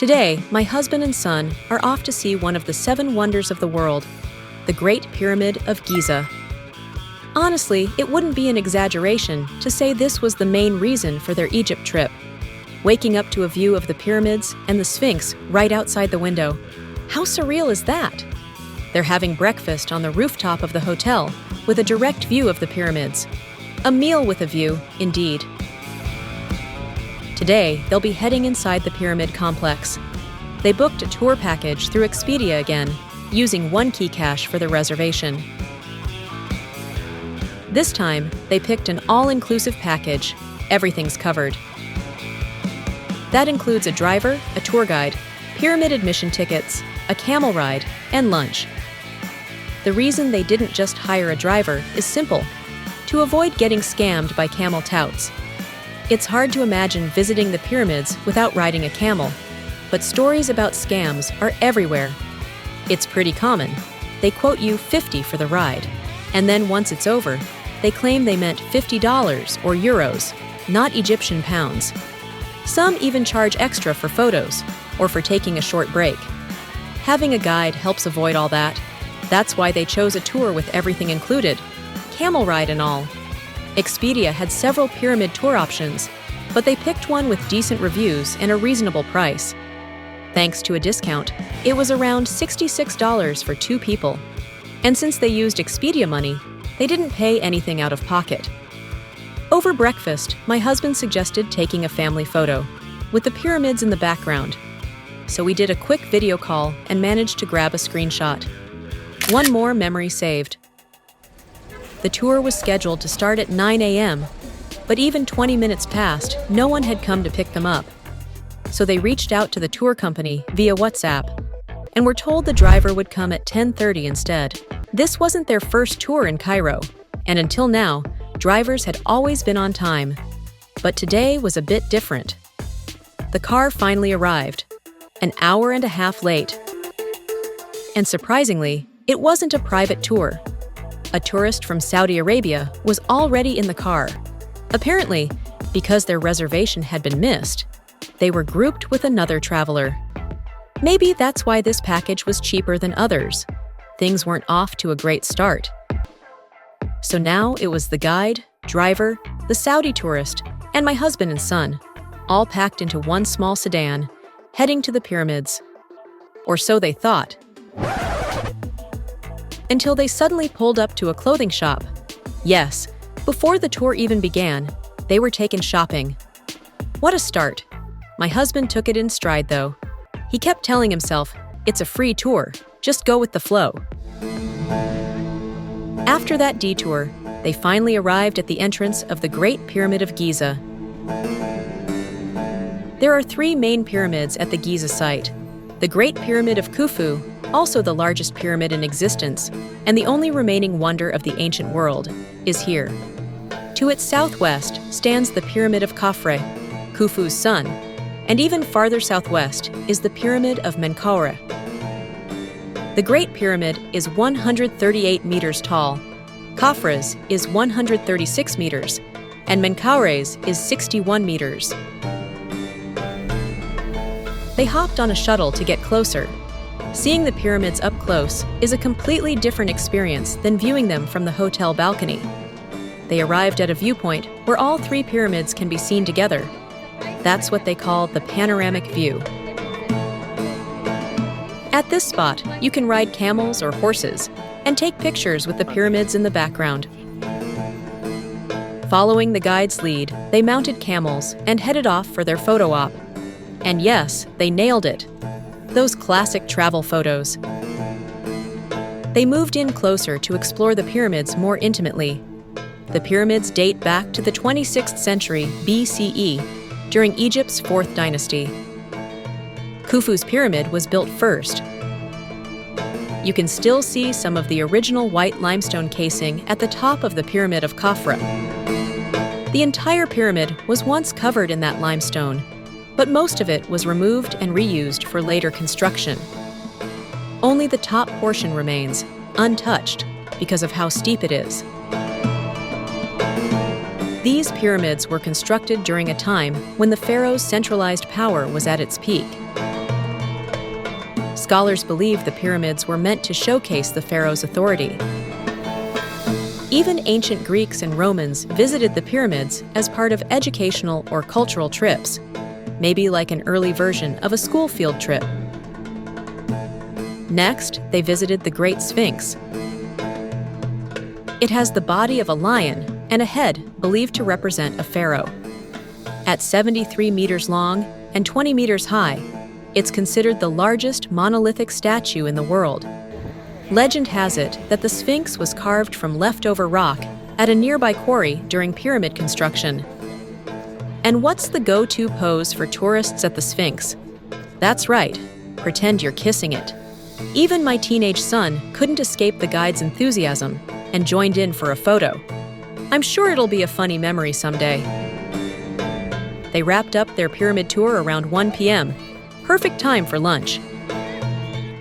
Today, my husband and son are off to see one of the 7 wonders of the world, the Great Pyramid of Giza. Honestly, it wouldn't be an exaggeration to say this was the main reason for their Egypt trip. Waking up to a view of the pyramids and the Sphinx right outside the window. How surreal is that? They're having breakfast on the rooftop of the hotel with a direct view of the pyramids. A meal with a view, indeed. Today, they'll be heading inside the pyramid complex. They booked a tour package through Expedia again, using one key cache for the reservation. This time, they picked an all-inclusive package. Everything's covered. That includes a driver, a tour guide, pyramid admission tickets, a camel ride, and lunch. The reason they didn't just hire a driver is simple: to avoid getting scammed by camel touts. It's hard to imagine visiting the pyramids without riding a camel, but stories about scams are everywhere. It's pretty common. They quote you $50 for the ride, and then once it's over, they claim they meant $50 or euros, not Egyptian pounds. Some even charge extra for photos or for taking a short break. Having a guide helps avoid all that. That's why they chose a tour with everything included, camel ride and all. Expedia had several pyramid tour options, but they picked one with decent reviews and a reasonable price. Thanks to a discount, it was around $66 for 2 people. And since they used Expedia money, they didn't pay anything out of pocket. Over breakfast, my husband suggested taking a family photo, with the pyramids in the background. So we did a quick video call and managed to grab a screenshot. One more memory saved. The tour was scheduled to start at 9 a.m., but even 20 minutes passed, no one had come to pick them up. So they reached out to the tour company via WhatsApp, and were told the driver would come at 10:30 instead. This wasn't their first tour in Cairo, and until now, drivers had always been on time. But today was a bit different. The car finally arrived, an hour and a half late. And surprisingly, it wasn't a private tour. A tourist from Saudi Arabia was already in the car. Apparently, because their reservation had been missed, they were grouped with another traveler. Maybe that's why this package was cheaper than others. Things weren't off to a great start. So now it was the guide, driver, the Saudi tourist, and my husband and son, all packed into one small sedan, heading to the pyramids. Or so they thought. Until they suddenly pulled up to a clothing shop. Yes, before the tour even began, they were taken shopping. What a start. My husband took it in stride, though. He kept telling himself, it's a free tour, just go with the flow. After that detour, they finally arrived at the entrance of the Great Pyramid of Giza. There are 3 main pyramids at the Giza site. The Great Pyramid of Khufu, also the largest pyramid in existence, and the only remaining wonder of the ancient world, is here. To its southwest stands the Pyramid of Khafre, Khufu's son, and even farther southwest is the Pyramid of Menkaure. The Great Pyramid is 138 meters tall, Khafre's is 136 meters, and Menkaure's is 61 meters. They hopped on a shuttle to get closer. Seeing the pyramids up close is a completely different experience than viewing them from the hotel balcony. They arrived at a viewpoint where all 3 pyramids can be seen together. That's what they call the panoramic view. At this spot, you can ride camels or horses and take pictures with the pyramids in the background. Following the guide's lead, they mounted camels and headed off for their photo op. And yes, they nailed it. Those classic travel photos. They moved in closer to explore the pyramids more intimately. The pyramids date back to the 26th century BCE, during Egypt's 4th dynasty. Khufu's pyramid was built first. You can still see some of the original white limestone casing at the top of the Pyramid of Khafre. The entire pyramid was once covered in that limestone, but most of it was removed and reused for later construction. Only the top portion remains, untouched, because of how steep it is. These pyramids were constructed during a time when the pharaoh's centralized power was at its peak. Scholars believe the pyramids were meant to showcase the pharaoh's authority. Even ancient Greeks and Romans visited the pyramids as part of educational or cultural trips, maybe like an early version of a school field trip. Next, they visited the Great Sphinx. It has the body of a lion and a head believed to represent a pharaoh. At 73 meters long and 20 meters high, it's considered the largest monolithic statue in the world. Legend has it that the Sphinx was carved from leftover rock at a nearby quarry during pyramid construction. And what's the go-to pose for tourists at the Sphinx? That's right, pretend you're kissing it. Even my teenage son couldn't escape the guide's enthusiasm and joined in for a photo. I'm sure it'll be a funny memory someday. They wrapped up their pyramid tour around 1 p.m., perfect time for lunch.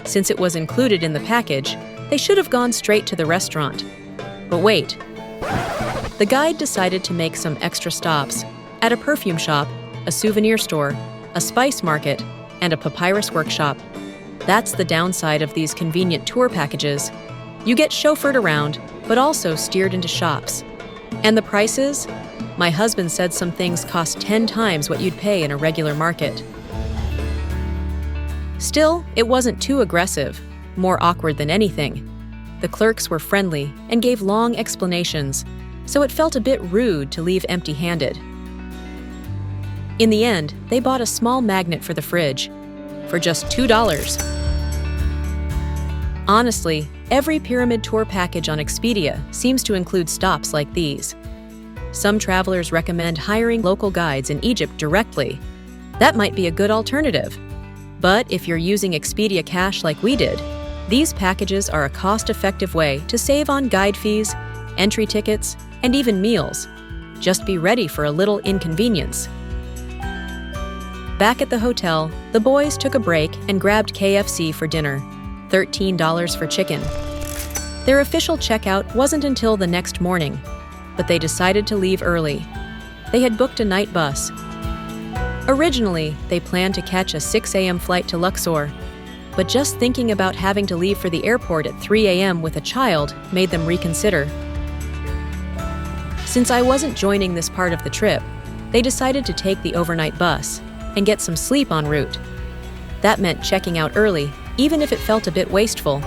Since it was included in the package, they should have gone straight to the restaurant. But wait. The guide decided to make some extra stops at a perfume shop, a souvenir store, a spice market, and a papyrus workshop. That's the downside of these convenient tour packages. You get chauffeured around, but also steered into shops. And the prices? My husband said some things cost 10 times what you'd pay in a regular market. Still, it wasn't too aggressive, more awkward than anything. The clerks were friendly and gave long explanations, so it felt a bit rude to leave empty-handed. In the end, they bought a small magnet for the fridge, for just $2. Honestly, every pyramid tour package on Expedia seems to include stops like these. Some travelers recommend hiring local guides in Egypt directly. That might be a good alternative. But if you're using Expedia Cash like we did, these packages are a cost-effective way to save on guide fees, entry tickets, and even meals. Just be ready for a little inconvenience. Back at the hotel, the boys took a break and grabbed KFC for dinner, $13 for chicken. Their official checkout wasn't until the next morning, but they decided to leave early. They had booked a night bus. Originally, they planned to catch a 6 a.m. flight to Luxor, but just thinking about having to leave for the airport at 3 a.m. with a child made them reconsider. Since I wasn't joining this part of the trip, they decided to take the overnight bus and get some sleep en route. That meant checking out early, even if it felt a bit wasteful.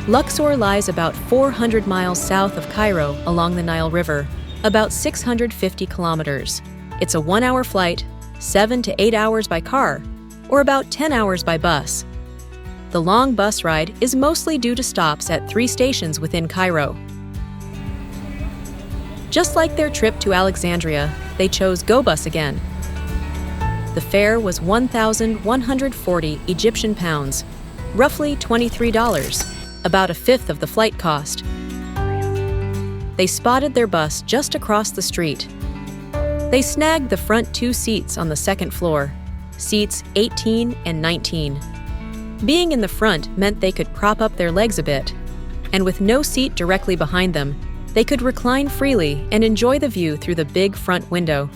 Luxor lies about 400 miles south of Cairo along the Nile River, about 650 kilometers. It's a 1-hour flight, 7 to 8 hours by car, or about 10 hours by bus. The long bus ride is mostly due to stops at 3 stations within Cairo. Just like their trip to Alexandria, they chose GoBus again. The fare was 1,140 Egyptian pounds, roughly $23, about a fifth of the flight cost. They spotted their bus just across the street. They snagged the front 2 seats on the second floor, seats 18 and 19. Being in the front meant they could prop up their legs a bit, and with no seat directly behind them, they could recline freely and enjoy the view through the big front window.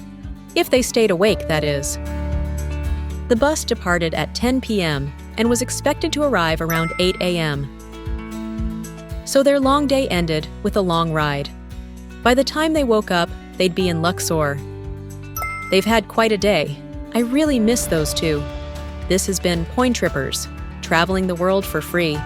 If they stayed awake, that is. The bus departed at 10 p.m. and was expected to arrive around 8 a.m. So their long day ended with a long ride. By the time they woke up, they'd be in Luxor. They've had quite a day. I really miss those two. This has been PoinTrippers, traveling the world for free.